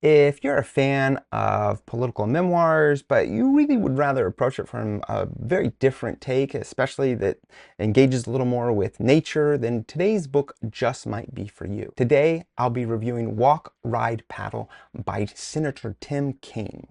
If you're a fan of political memoirs, but you really would rather approach it from a very different take, especially that engages a little more with nature, then today's book just might be for you. Today, I'll be reviewing Walk, Ride, Paddle by Senator Tim Kane.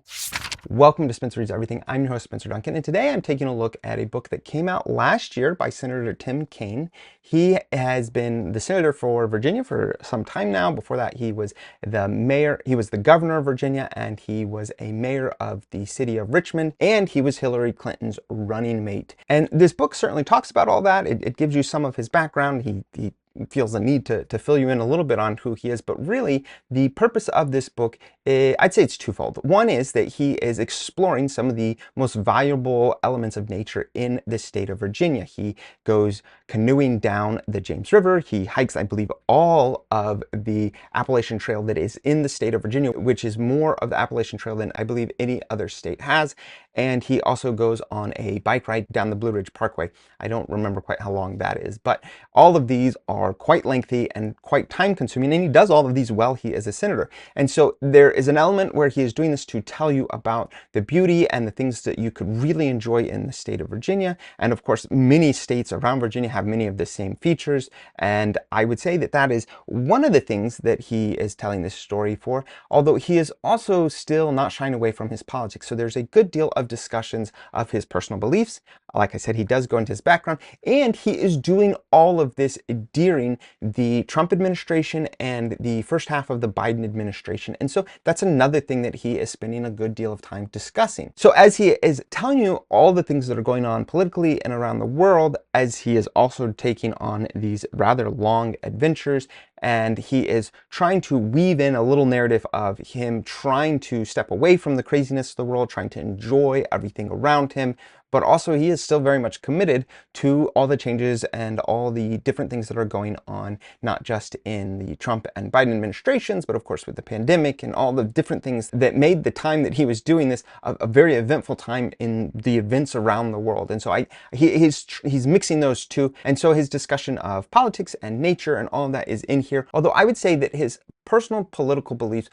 Welcome to Spencer Reads Everything. I'm your host, Spencer Duncan, and today I'm taking a look at a book that came out last year by Senator Tim Kane. He has been the senator for Virginia for some time now. Before that, he was the governor of Virginia, and he was a mayor of the city of Richmond, and he was Hillary Clinton's running mate. And this book certainly talks about all that. It gives you some of his background. He feels the need to fill you in a little bit on who he is, but really the purpose of this book, I'd say it's twofold. One is that he is exploring some of the most valuable elements of nature in the state of Virginia. He goes canoeing down the James River. He hikes, I believe, all of the Appalachian Trail that is in the state of Virginia, which is more of the Appalachian Trail than I believe any other state has. And he also goes on a bike ride down the Blue Ridge Parkway. I don't remember quite how long that is, but all of these are quite lengthy and quite time consuming, and he does all of these while he is a senator. And so there is an element where he is doing this to tell you about the beauty and the things that you could really enjoy in the state of Virginia. And of course, many states around Virginia have many of the same features. And I would say that that is one of the things that he is telling this story for, although he is also still not shying away from his politics. So there's a good deal of discussions of his personal beliefs. Like I said, he does go into his background, and he is doing all of this during the Trump administration and the first half of the Biden administration. And so that's another thing that he is spending a good deal of time discussing. So as he is telling you all the things that are going on politically and around the world, as he is also taking on these rather long adventures, and he is trying to weave in a little narrative of him trying to step away from the craziness of the world, trying to enjoy everything around him, but also he is still very much committed to all the changes and all the different things that are going on, not just in the Trump and Biden administrations, but of course with the pandemic and all the different things that made the time that he was doing this a very eventful time in the events around the world. And so he's mixing those two. And so his discussion of politics and nature and all of that is in here. Although I would say that his personal political beliefs,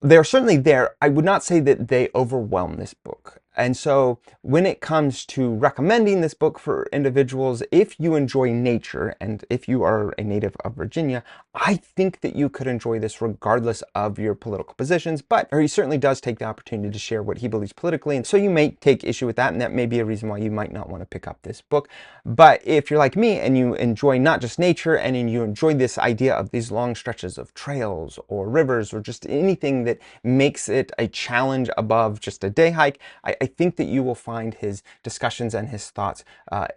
they're certainly there. I would not say that they overwhelm this book. And so when it comes to recommending this book for individuals, if you enjoy nature and if you are a native of Virginia, I think that you could enjoy this regardless of your political positions. But he certainly does take the opportunity to share what he believes politically. And so you may take issue with that, and that may be a reason why you might not want to pick up this book. But if you're like me and you enjoy not just nature and you enjoy this idea of these long stretches of trails or rivers or just anything that makes it a challenge above just a day hike, I think that you will find his discussions and his thoughts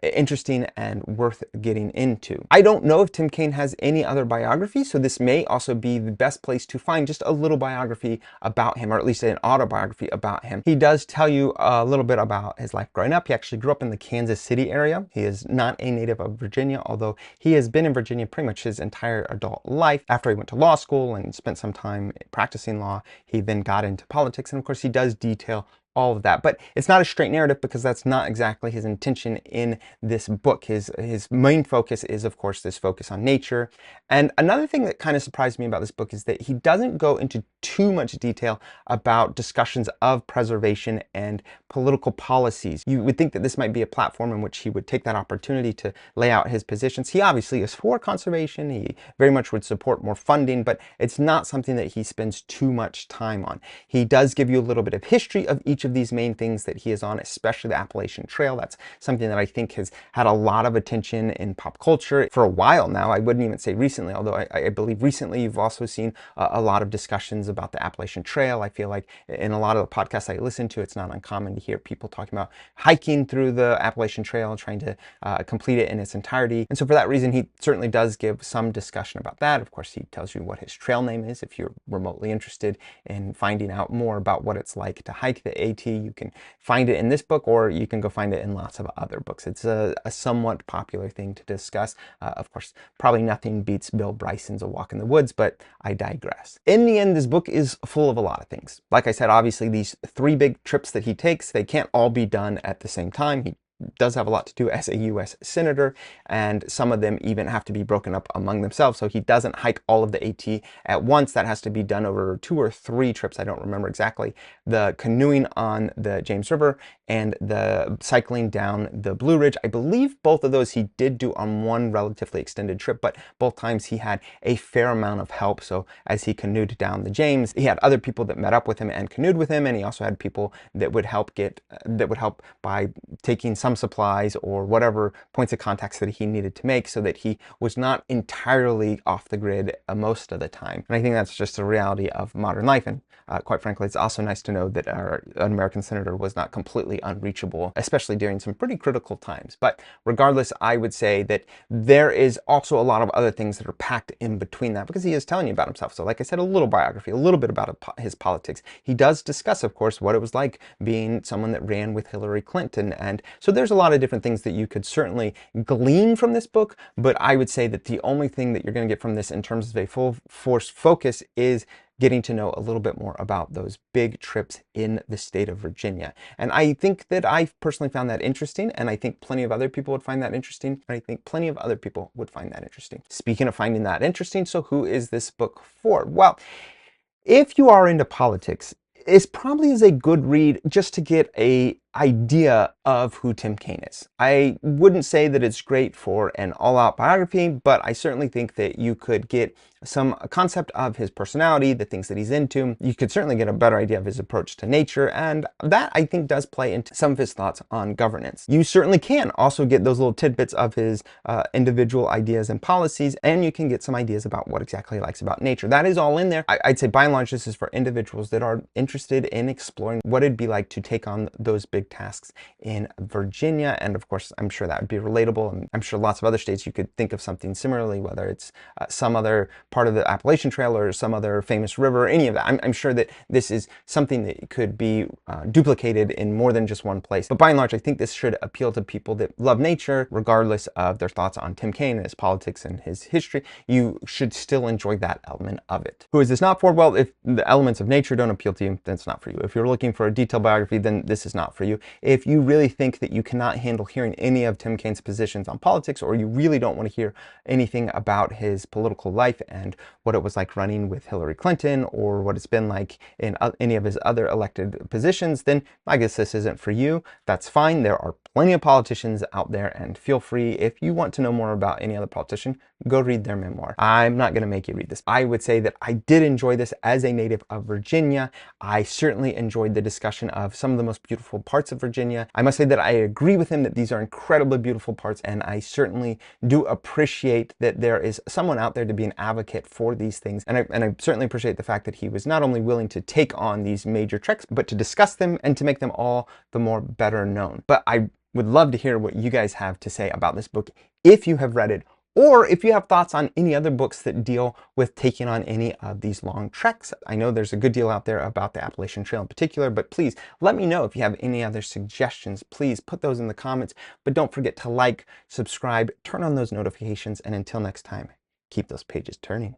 interesting and worth getting into. I don't know if Tim Kane has any other biography, so this may also be the best place to find just a little biography about him, or at least an autobiography about him. He does tell you a little bit about his life growing up. He actually grew up in the Kansas City area. He is not a native of Virginia, although he has been in Virginia pretty much his entire adult life. After he went to law school and spent some time practicing law, he then got into politics, and of course he does detail all of that. But it's not a straight narrative because that's not exactly his intention in this book. His main focus is, of course, this focus on nature. And another thing that kind of surprised me about this book is that he doesn't go into too much detail about discussions of preservation and political policies. You would think that this might be a platform in which he would take that opportunity to lay out his positions. He obviously is for conservation. He very much would support more funding, but it's not something that he spends too much time on. He does give you a little bit of history of each of these main things that he is on, especially the Appalachian Trail. That's something that I think has had a lot of attention in pop culture for a while now. I wouldn't even say recently, although I believe recently you've also seen a lot of discussions about the Appalachian Trail. I feel like in a lot of the podcasts I listen to, it's not uncommon to hear people talking about hiking through the Appalachian Trail, trying to complete it in its entirety. And so for that reason, he certainly does give some discussion about that. Of course, he tells you what his trail name is if you're remotely interested in finding out more about what it's like to hike the AT. You can find it in this book, or you can go find it in lots of other books. It's a somewhat popular thing to discuss. Of course, probably nothing beats Bill Bryson's A Walk in the Woods, but I digress. In the end, this book is full of a lot of things. Like I said, obviously these 3 big trips that he takes, they can't all be done at the same time. He does have a lot to do as a U.S. senator, and some of them even have to be broken up among themselves. So he doesn't hike all of the AT at once. That has to be done over 2 or 3 trips. I don't remember exactly. The canoeing on the James River and the cycling down the Blue Ridge. I believe both of those he did do on one relatively extended trip, but both times he had a fair amount of help. So as he canoed down the James, he had other people that met up with him and canoed with him, and he also had people that would help by taking some supplies or whatever points of contacts that he needed to make, so that he was not entirely off the grid most of the time. And I think that's just a reality of modern life. And quite frankly, it's also nice to know that an American senator was not completely unreachable, especially during some pretty critical times. But regardless, I would say that there is also a lot of other things that are packed in between that, because he is telling you about himself. So like I said, a little biography, a little bit about his politics. He does discuss, of course, what it was like being someone that ran with Hillary Clinton. And so there's a lot of different things that you could certainly glean from this book, but I would say that the only thing that you're going to get from this in terms of a full force focus is getting to know a little bit more about those big trips in the state of Virginia. And I think that I personally found that interesting, and I think plenty of other people would find that interesting, and I think plenty of other people would find that interesting. Speaking of finding that interesting, so who is this book for? Well, if you are into politics, it probably is a good read just to get an idea of who Tim Kane is. I wouldn't say that it's great for an all-out biography, but I certainly think that you could get some concept of his personality, the things that he's into. You could certainly get a better idea of his approach to nature, and that I think does play into some of his thoughts on governance. You certainly can also get those little tidbits of his individual ideas and policies, and you can get some ideas about what exactly he likes about nature. That is all in there. I'd say by and large this is for individuals that are interested in exploring what it'd be like to take on those big tasks in Virginia. And of course, I'm sure that would be relatable, and I'm sure lots of other states you could think of something similarly, whether it's some other part of the Appalachian Trail or some other famous river, any of that. I'm sure that this is something that could be duplicated in more than just one place. But by and large, I think this should appeal to people that love nature, regardless of their thoughts on Tim Kane and his politics and his history. You should still enjoy that element of it. Who is this not for? Well, if the elements of nature don't appeal to you, then it's not for you. If you're looking for a detailed biography, then this is not for you. If you really think that you cannot handle hearing any of Tim Kane's positions on politics, or you really don't want to hear anything about his political life and what it was like running with Hillary Clinton, or what it's been like in any of his other elected positions, then I guess this isn't for you. That's fine. There are plenty of politicians out there, and feel free, if you want to know more about any other politician, go read their memoir. I'm not going to make you read this. I would say that I did enjoy this as a native of Virginia. I certainly enjoyed the discussion of some of the most beautiful parts of Virginia. I must say that I agree with him that these are incredibly beautiful parts, and I certainly do appreciate that there is someone out there to be an advocate for these things. And I certainly appreciate the fact that he was not only willing to take on these major treks, but to discuss them and to make them all the more better known. But I would love to hear what you guys have to say about this book if you have read it, or if you have thoughts on any other books that deal with taking on any of these long treks. I know there's a good deal out there about the Appalachian Trail in particular, but please let me know if you have any other suggestions. Please put those in the comments, but don't forget to like, subscribe, turn on those notifications, and until next time, keep those pages turning.